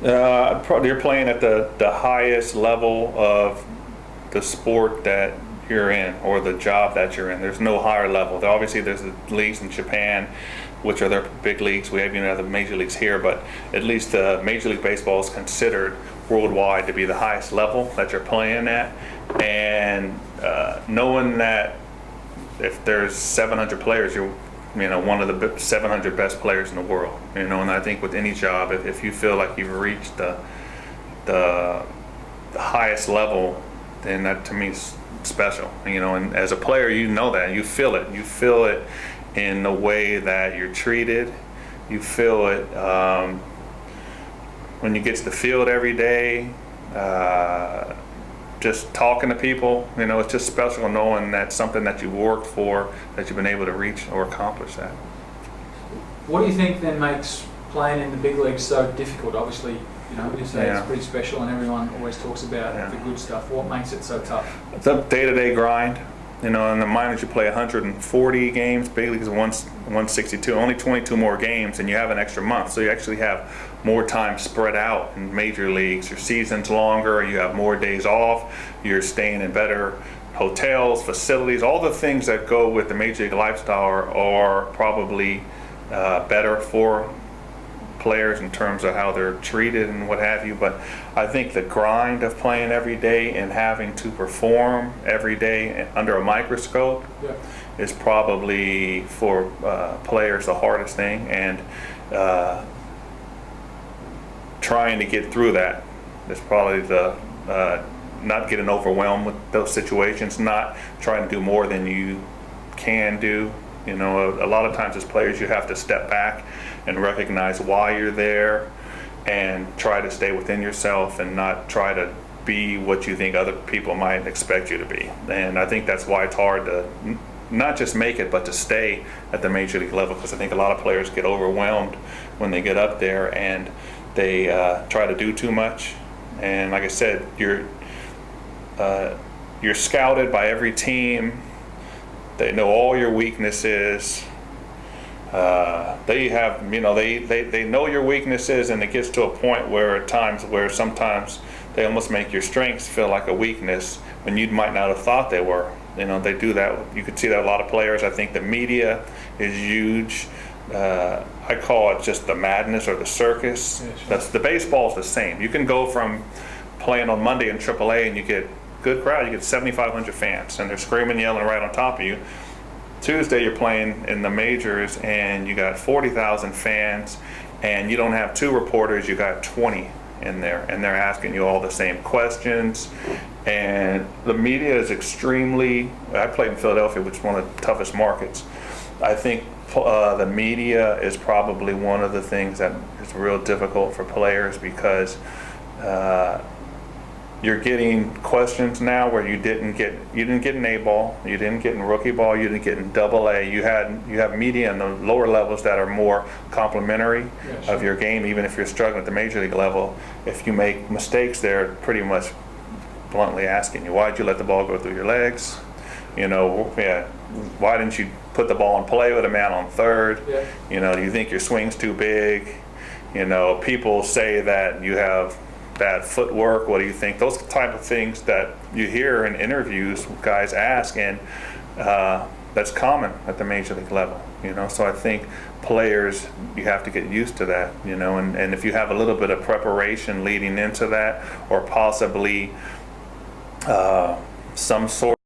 You're playing at the highest level of the sport that you're in or the job that you're in. There's no higher level. Obviously, there's the leagues in Japan, which are their big leagues. We have other major leagues here, but at least Major League Baseball is considered worldwide to be the highest level that you're playing at. And knowing that if there's 700 players, you're one of the 700 best players in the world. And I think with any job, if you feel like you've reached the highest level, then that to me is special. And as a player, you know that, you feel it. You feel it in the way that you're treated. You feel it when you get to the field every day. Just talking to people, it's just special knowing that's something that you worked for, that you've been able to reach or accomplish that. What do you think then makes playing in the big leagues so difficult? Obviously, you say it's pretty special and everyone always talks about the good stuff. What makes it so tough? It's a day-to-day grind. In the minors you play 140 games, big leagues 162, only 22 more games, and you have an extra month. So you actually have more time spread out in major leagues. Your season's longer, you have more days off, you're staying in better hotels, facilities, all the things that go with the major league lifestyle are probably better for players in terms of how they're treated and what have you. But I think the grind of playing every day and having to perform every day under a microscope is probably for players the hardest thing, and trying to get through that is probably the not getting overwhelmed with those situations, not trying to do more than you can do. A lot of times as players you have to step back and recognize why you're there and try to stay within yourself and not try to be what you think other people might expect you to be. And I think that's why it's hard to not just make it, but to stay at the major league level, because I think a lot of players get overwhelmed when they get up there and they try to do too much. And like I said, you're scouted by every team. They know all your weaknesses. They have, they know your weaknesses, and it gets to a point where at times where sometimes they almost make your strengths feel like a weakness when you might not have thought they were. They do that. You could see that a lot of players. I think the media is huge. I call it just the madness or the circus. Yeah, sure. That's the baseball's the same. You can go from playing on Monday in AAA and you get good crowd. You get 7,500 fans, and they're screaming, yelling right on top of you. Tuesday you're playing in the majors and you got 40,000 fans, and you don't have 2 reporters, you got 20 in there, and they're asking you all the same questions. And the media is extremely, I played in Philadelphia, which is one of the toughest markets. I think the media is probably one of the things that is real difficult for players, because you're getting questions now where you didn't get in A ball, you didn't get in rookie ball, you didn't get in AA. You have media in the lower levels that are more complimentary of your game, even if you're struggling at the major league level. If you make mistakes, they're pretty much bluntly asking you, why'd you let the ball go through your legs? Why didn't you put the ball in play with a man on third? Do you think your swing's too big? People say that you have bad footwork. What do you think? Those type of things that you hear in interviews guys ask, and that's common at the major league level. So I think players, you have to get used to that. And if you have a little bit of preparation leading into that, or possibly some sort